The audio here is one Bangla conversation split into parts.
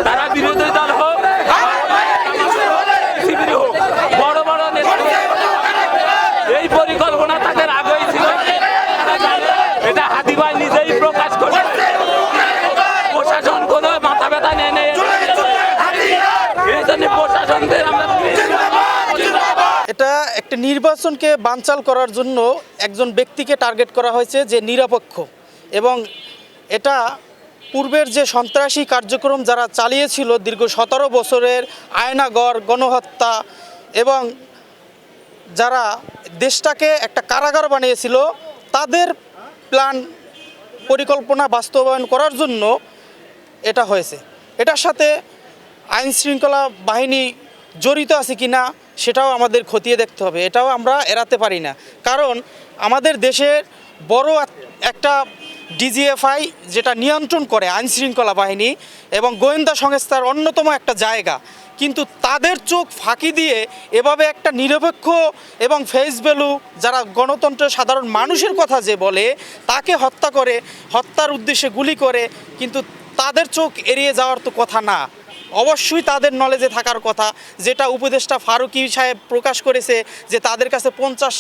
তারা বিরোধী দল হোক, শিবির হোক, বড় বড় নেতা, এই পরিকল্পনা তাদের আগেই ছিল। এটা হাদি ভাই নিজেই প্রকাশ করে, প্রশাসন কোনো মাথা ব্যথা নেয় নেই, এই জন্য প্রশাসনদের আমরা এটা একটা নির্বাচনকে বানচাল করার জন্য একজন ব্যক্তিকে টার্গেট করা হয়েছে যে নিরপেক্ষ, এবং এটা পূর্বের যে সন্ত্রাসী কার্যক্রম যারা চালিয়েছিল দীর্ঘ 17 বছরের আয়নাগর গণহত্যা এবং যারা দেশটাকে একটা কারাগার বানিয়েছিল তাদের প্ল্যান পরিকল্পনা বাস্তবায়ন করার জন্য এটা হয়েছে। এটার সাথে আইন শৃঙ্খলা বাহিনী জড়িত আছে কি না সেটাও আমাদের খতিয়ে দেখতে হবে, এটাও আমরা এড়াতে পারি না। কারণ আমাদের দেশের বড় একটা ডিজিএফআই যেটা নিয়ন্ত্রণ করে আইন শৃঙ্খলা বাহিনী এবং গোয়েন্দা সংস্থার অন্যতম একটা জায়গা, কিন্তু তাদের চোখ ফাঁকি দিয়ে এভাবে একটা নিরপেক্ষ এবং ফেস ভ্যালু যারা গণতন্ত্রের সাধারণ মানুষের কথা যে বলে তাকে হত্যা করে, হত্যার উদ্দেশ্যে গুলি করে, কিন্তু তাদের চোখ এড়িয়ে যাওয়ার তো কথা না। অবশ্যই তাদের নলেজে থাকার কথা, যেটা উপদেষ্টা ফারুকী সাহেব প্রকাশ করেছে যে তাদের কাছে 50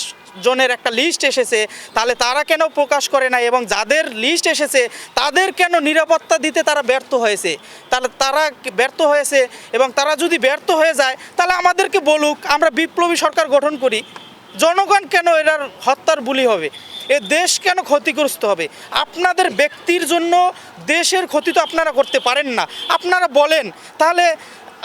জনের একটা লিস্ট এসেছে, তাহলে তারা কেন প্রকাশ করে না, এবং যাদের লিস্ট এসেছে তাদের কেন নিরাপত্তা দিতে তারা ব্যর্থ হয়েছে। তাহলে তারা ব্যর্থ হয়েছে, এবং তারা যদি ব্যর্থ হয়ে যায় তাহলে আমাদেরকে বলুক, আমরা বিপ্লবী সরকার গঠন করি। জনগণ কেন এটার হত্যার বুলি হবে? এ দেশ কেন ক্ষতিগ্রস্ত হবে? আপনাদের ব্যক্তির জন্য দেশের ক্ষতি তো আপনারা করতে পারেন না। আপনারা বলেন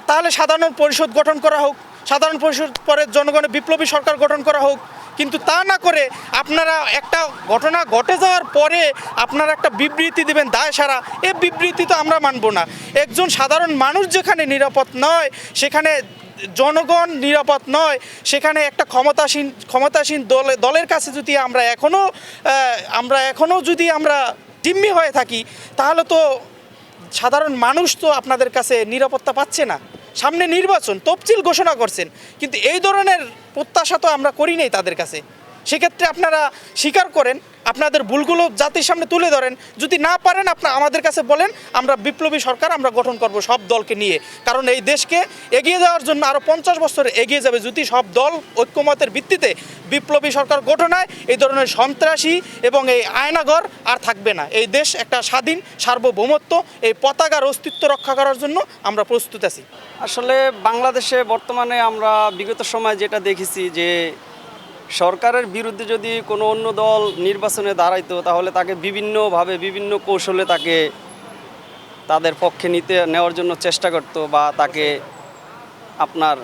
তাহলে সাধারণ পরিষদ গঠন করা হোক, সাধারণ পরিষদ পরে জনগণের বিপ্লবী সরকার গঠন করা হোক, কিন্তু তা না করে আপনারা একটা ঘটনা ঘটে যাওয়ার পরে আপনারা একটা বিবৃতি দেবেন দায় সারা। এ বিবৃতি তো আমরা মানব না। একজন সাধারণ মানুষ যেখানে নিরাপদ নয়, সেখানে জনগণ নিরাপদ নয়, সেখানে একটা ক্ষমতাসীন দলের কাছে যদি আমরা এখনও যদি আমরা জিম্মি হয়ে থাকি, তাহলে তো সাধারণ মানুষ তো আপনাদের কাছে নিরাপত্তা পাচ্ছে না। সামনে নির্বাচন, তফসিল ঘোষণা করছেন, কিন্তু এই ধরনের প্রত্যাশা তো আমরা করি নাই তাদের কাছে। সেক্ষেত্রে আপনারা স্বীকার করেন, আপনাদের ভুলগুলো জাতির সামনে তুলে ধরেন। যদি না পারেন আমাদের কাছে বলেন, আমরা বিপ্লবী সরকার আমরা গঠন করব সব দলকে নিয়ে। কারণ এই দেশকে এগিয়ে যাওয়ার জন্য আরও 50 বছর এগিয়ে যাবে যদি সব দল ঐক্যমতের ভিত্তিতে বিপ্লবী সরকার গঠন হয়। এই ধরনের সন্ত্রাসী এবং এই আয়নাঘর আর থাকবে না। এই দেশ একটা স্বাধীন সার্বভৌমত্ব, এই পতাকার অস্তিত্ব রক্ষা করার জন্য আমরা প্রস্তুত আছি। আসলে বাংলাদেশে বর্তমানে আমরা বিগত সময় যেটা দেখেছি যে সরকারের বিরুদ্ধে যদি কোনো অন্য দল নির্বাচনে দাঁড়াইতো, তাহলে তাকে বিভিন্নভাবে বিভিন্ন কৌশলে তাদের পক্ষে নেওয়ার জন্য চেষ্টা করত, বা তাকে আপনার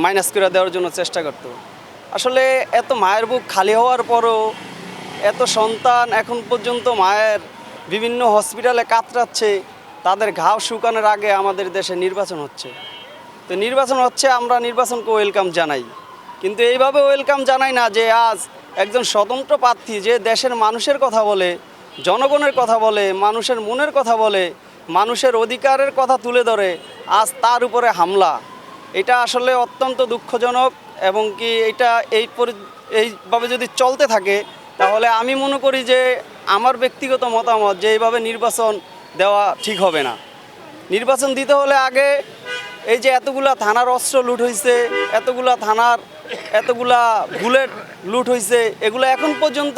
মাইনাস করে দেওয়ার জন্য চেষ্টা করত। আসলে এত মায়ের বুক খালি হওয়ার পরও এত সন্তান এখন পর্যন্ত মায়ের বিভিন্ন হসপিটালে কাতরাচ্ছে, তাদের ঘাও শুকানোর আগে আমাদের দেশে নির্বাচন হচ্ছে। তো নির্বাচন হচ্ছে, আমরা নির্বাচনকে ওয়েলকাম জানাই, কিন্তু এইভাবে ওয়েলকাম জানাই না যে আজ একজন স্বতন্ত্র প্রার্থী যে দেশের মানুষের কথা বলে, জনগণের কথা বলে, মানুষের মনের কথা বলে, মানুষের অধিকারের কথা তুলে ধরে, আজ তার উপরে হামলা। এটা আসলে অত্যন্ত দুঃখজনক, এবং কি এটা এইভাবে যদি চলতে থাকে তাহলে আমি মনে করি যে আমার ব্যক্তিগত মতামত যে এইভাবে নির্বাচন দেওয়া ঠিক হবে না। নির্বাচন দিতে হলে আগে এই যে এতগুলা থানার অস্ত্র লুট হয়েছে, এতগুলা বুলেট লুট হয়েছে, এগুলো এখন পর্যন্ত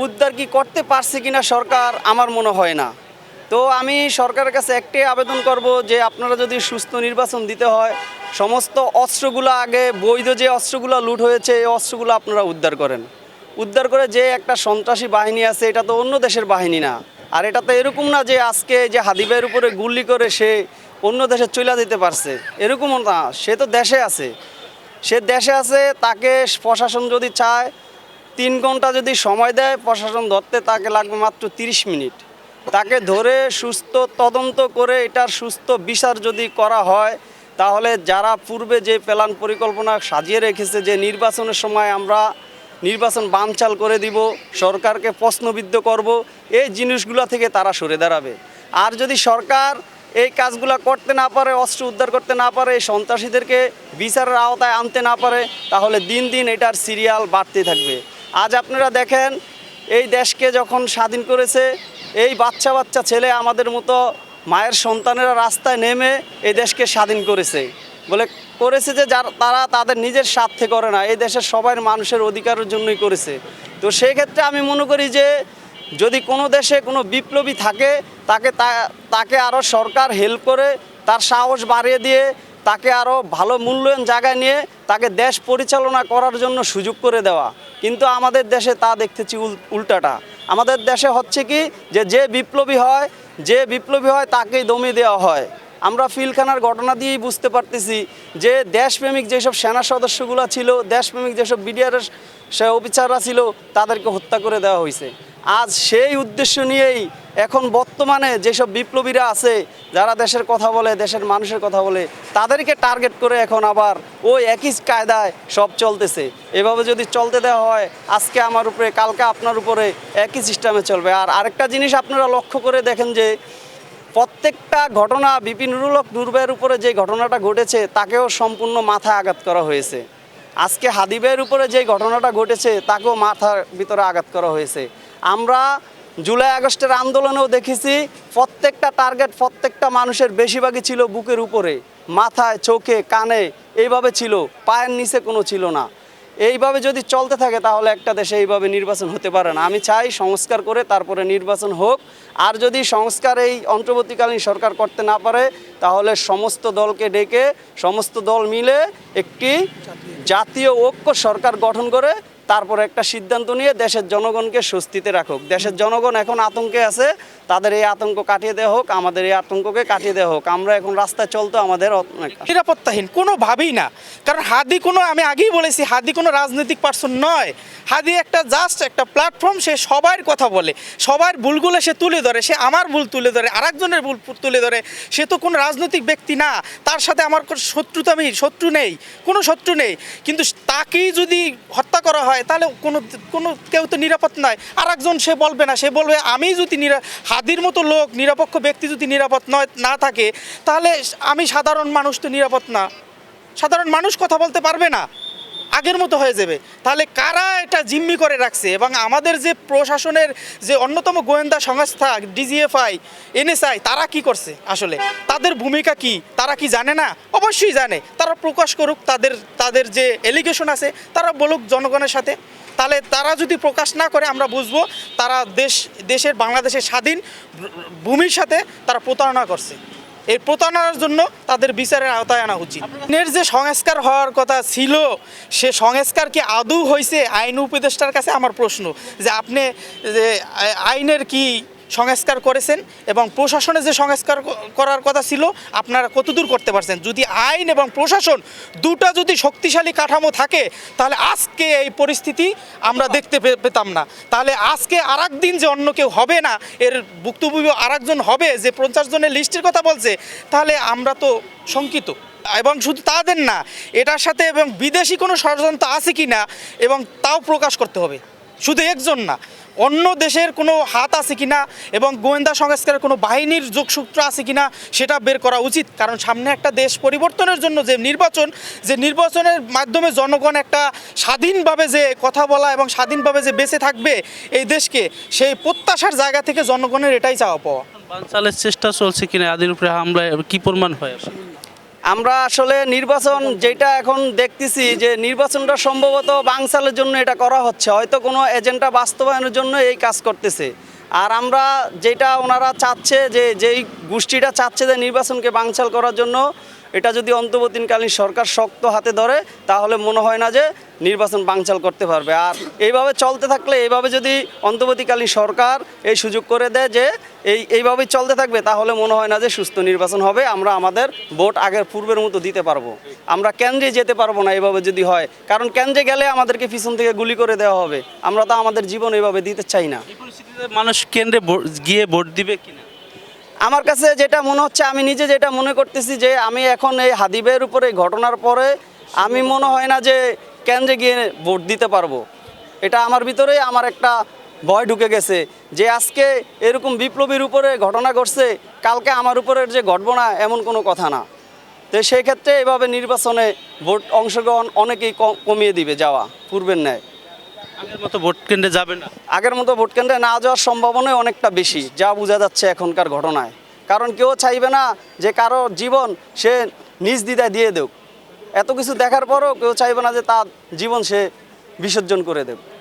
উদ্ধার কি করতে পারছে কিনা সরকার, আমার মনে হয় না। তো আমি সরকারের কাছে একটাই আবেদন করব যে আপনারা যদি সুস্থ নির্বাচন দিতে হয়, সমস্ত অস্ত্রগুলো আগে, বৈধ যে অস্ত্রগুলো লুট হয়েছে এই অস্ত্রগুলো আপনারা উদ্ধার করেন। উদ্ধার করে যে একটা সন্ত্রাসী বাহিনী আছে, এটা তো অন্য দেশের বাহিনী না। আর এটা তো এরকম না যে আজকে যে হাদিবের উপরে গুলি করে সে অন্য দেশে চলে যেতে পারছে, এরকমও না। সে তো দেশে আছে, তাকে প্রশাসন যদি চায় 3 ঘন্টা যদি সময় দেয়, প্রশাসন ধরতে তাকে লাগবে মাত্র 30 মিনিট। তাকে ধরে সুস্থ তদন্ত করে এটার সুস্থ বিচার যদি করা হয়, তাহলে যারা পূর্বে যে প্ল্যান পরিকল্পনা সাজিয়ে রেখেছে যে নির্বাচনের সময় আমরা নির্বাচন বানচাল করে দিব, সরকারকে প্রশ্নবিদ্ধ করব, এই জিনিসগুলো থেকে তারা সরে দাঁড়াবে। আর যদি সরকার এই কাজগুলো করতে না পারে, অস্ত্র উদ্ধার করতে না পারে, এই সন্ত্রাসীদেরকে বিচারের আওতায় আনতে না পারে, তাহলে দিন দিন এটার সিরিয়াল বাড়তে থাকবে। আজ আপনারা দেখেন, এই দেশকে যখন স্বাধীন করেছে, এই বাচ্চা ছেলে আমাদের মতো মায়ের সন্তানেরা রাস্তায় নেমে এই দেশকে স্বাধীন করেছে করেছে যে তারা তাদের নিজের স্বার্থে করে না, এই দেশের সবার মানুষের অধিকারের জন্যই করেছে। তো সেই ক্ষেত্রে আমি মনে করি যে যদি কোনো দেশে কোনো বিপ্লবী থাকে তাকে আরও সরকার হেল্প করে, তার সাহস বাড়িয়ে দিয়ে, তাকে আরও ভালো মূল্যায়ন জায়গায় নিয়ে তাকে দেশ পরিচালনা করার জন্য সুযোগ করে দেওয়া। কিন্তু আমাদের দেশে তা দেখতেছি উল্টাটা। আমাদের দেশে হচ্ছে কি যে বিপ্লবী হয় তাকেই দমিয়ে দেওয়া হয়। আমরা পিলখানার ঘটনা দিয়েই বুঝতে পারতেছি যে দেশপ্রেমিক যেসব সেনা সদস্যগুলো ছিল, দেশপ্রেমিক যেসব বিডিআরের অফিসাররা ছিল, তাদেরকে হত্যা করে দেওয়া হয়েছে। আজ সেই উদ্দেশ্য নিয়েই এখন বর্তমানে যেসব বিপ্লবীরা আছে, যারা দেশের কথা বলে, দেশের মানুষের কথা বলে, তাদেরকে টার্গেট করে এখন আবার ওই একই কায়দায় সব চলতেছে। এভাবে যদি চলতে দেওয়া হয়, আজকে আমার উপরে, কালকে আপনার উপরে একই সিস্টেমে চলবে। আর আরেকটা জিনিস আপনারা লক্ষ্য করে দেখেন যে প্রত্যেকটা ঘটনা বিপিন নূর ভাইয়ের উপরে যে ঘটনাটা ঘটেছে তাকেও সম্পূর্ণ মাথায় আঘাত করা হয়েছে। আজকে হাদি ভাইয়ের উপরে যে ঘটনাটা ঘটেছে তাকেও মাথার ভিতরে আঘাত করা হয়েছে। আমরা জুলাই আগস্টের আন্দোলনেও দেখেছি প্রত্যেকটা টার্গেট প্রত্যেকটা মানুষের বেশিরভাগই ছিল বুকের উপরে, মাথায়, চোখে, কানে, এইভাবে ছিল, পায়ের নিচে কোনো ছিল না। এইভাবে যদি চলতে থাকে তাহলে একটা দেশে এইভাবে নির্বাচন হতে পারে না। আমি চাই সংস্কার করে তারপরে নির্বাচন হোক। আর যদি সংস্কার এই অন্তর্বর্তীকালীন সরকার করতে না পারে তাহলে সমস্ত দলকে ডেকে সমস্ত দল মিলে একটি জাতীয় ঐক্য সরকার গঠন করে তারপরে একটা সিদ্ধান্ত নিয়ে দেশের জনগণকে স্বস্তিতে রাখুক। দেশের জনগণ এখন আতঙ্কে আছে, তাদের এই আতঙ্ক কাটিয়ে দেওয়া হোক, আমাদের এই আতঙ্ককে কাটিয়ে দেওয়া হোক। আমরা এখন রাস্তায় চলতে আমাদের নিরাপত্তাহীন কোনোভাবেই না। কারণ হাদি আমি আগেই বলেছি, হাদি কোনো রাজনৈতিক পার্সন নয়। হাদি জাস্ট একটা প্ল্যাটফর্ম। সে সবার কথা বলে, সবার ভুলগুলো সে তুলে ধরে, সে আমার ভুল তুলে ধরে, আরেকজনের ভুল তুলে ধরে। সে তো কোনো রাজনৈতিক ব্যক্তি না, তার সাথে আমার শত্রু নেই। কিন্তু তাকেই যদি হত্যা করা হয় তাহলে কেউ তো নিরাপদ নয়। আরেকজন সে বলবে না, সে বলবে আমি যদি হাদির মতো লোক, নিরপেক্ষ ব্যক্তি যদি নিরাপদ না থাকে তাহলে আমি সাধারণ মানুষ তো নিরাপদ না। সাধারণ মানুষ কথা বলতে পারবে না, আগের মতো হয়ে যাবে। তাহলে কারা এটা জিম্মি করে রাখছে? এবং আমাদের যে প্রশাসনের যে অন্যতম গোয়েন্দা সংস্থা ডিজিএফআই, এনএসআই, তারা কি করছে? আসলে তাদের ভূমিকা কি তারা কি জানে না? অবশ্যই জানে। তারা প্রকাশ করুক, তাদের যে এলিগেশন আছে তারা বলুক জনগণের সাথে। তাহলে তারা যদি প্রকাশ না করে আমরা বুঝবো তারা দেশের বাংলাদেশের স্বাধীন ভূমির সাথে তারা প্রতারণা করছে। এই প্রতারণার জন্য তাদের বিচারের আওতায় আনা উচিত। আইনের যে সংস্কার হওয়ার কথা ছিল, সে সংস্কার কি আদৌ হয়েছে? আইন উপদেষ্টার কাছে আমার প্রশ্ন যে আপনি যে আইনের কি সংস্কার করেছেন এবং প্রশাসনের যে সংস্কার করার কথা ছিল আপনারা কতদূর করতে পারছেন? যদি আইন এবং প্রশাসন দুটা যদি শক্তিশালী কাঠামো থাকে তাহলে আজকে এই পরিস্থিতি আমরা দেখতে পেতাম না। তাহলে আজকে আরেকদিন যে অন্য কেউ হবে না, এর ভুক্তভোগী আরেকজন হবে যে 50 জনের লিস্টের কথা বলছে, তাহলে আমরা তো শঙ্কিত। এবং শুধু তাদের না, এটার সাথে এবং বিদেশি কোনো ষড়যন্ত্র আছে কি না এবং তাও প্রকাশ করতে হবে। শুধু একজন না, অন্য দেশের কোনো হাত আছে কিনা এবং গোয়েন্দা সংস্কারের কোনো বাহিনীর যোগসূত্র আছে কিনা সেটা বের করা উচিত। কারণ সামনে একটা দেশ পরিবর্তনের জন্য যে নির্বাচনের মাধ্যমে জনগণ একটা স্বাধীনভাবে যে কথা বলা এবং স্বাধীনভাবে যে বেঁচে থাকবে এই দেশকে, সেই প্রত্যাশার জায়গা থেকে জনগণের এটাই চাওয়া পাওয়া। বানচালের চেষ্টা চলছে কিনা, আদির উপরে হামলা কি পরিমাণ হয়? আমরা আসলে নির্বাচন যেটা এখন দেখতেছি যে নির্বাচনটা সম্ভবত বানচালের জন্য এটা করা হচ্ছে, হয়তো কোনো এজেন্ডা বাস্তবায়নের জন্য এই কাজ করতেছে। আর আমরা যেটা ওনারা চাচ্ছে যেই গোষ্ঠীটা চাচ্ছে যে নির্বাচনকে বানচাল করার জন্য, এটা যদি অন্তর্বর্তীকালীন সরকার শক্ত হাতে ধরে তাহলে মনে হয় না যে নির্বাচন বানচাল করতে পারবে। আর এইভাবে চলতে থাকলে, এইভাবে যদি অন্তর্বর্তীকালীন সরকার এই সুযোগ করে দেয় যে এইভাবেই চলতে থাকবে তাহলে মনে হয় না যে সুস্থ নির্বাচন হবে। আমরা আমাদের ভোট আগের পূর্বের মতো দিতে পারবো। আমরা কেন্দ্রে যেতে পারবো না এইভাবে যদি হয়, কারণ কেন্দ্রে গেলে আমাদেরকে পিছন থেকে গুলি করে দেওয়া হবে। আমরা তো আমাদের জীবন এইভাবে দিতে চাই না। এই পরিস্থিতিতে মানুষ কেন্দ্রে গিয়ে ভোট দিবে কিনা? আমার কাছে যেটা মনে হচ্ছে, আমি নিজে যেটা মনে করতেছি যে আমি এখন এই হাদি ভাইয়ের উপরে ঘটনার পরে আমি মনে হয় না যে কেন্দ্রে গিয়ে ভোট দিতে পারবো। এটা আমার ভিতরেই আমার একটা ভয় ঢুকে গেছে যে আজকে এরকম বিপ্লবীর উপরে ঘটনা ঘটছে, কালকে আমার উপরের যে ঘটবো না এমন কোনো কথা না। তো সেই ক্ষেত্রে এভাবে নির্বাচনে ভোট অংশগ্রহণ অনেকেই কমিয়ে দিবে যাওয়া পূর্বের ন্যায়। আগের মতো ভোট কেন্দ্রে যাবে না? আগের মতো ভোট কেন্দ্রে না যাওয়ার সম্ভাবনাই অনেকটা বেশি, যা বোঝা যাচ্ছে এখনকার ঘটনায়। কারণ কেউ চাইবে না যে কারো জীবন সে নিজ দ্বিধায় দিয়ে দেক। এত কিছু দেখার পরও কেউ চাইবে না যে তার জীবন সে বিসর্জন করে দেবে।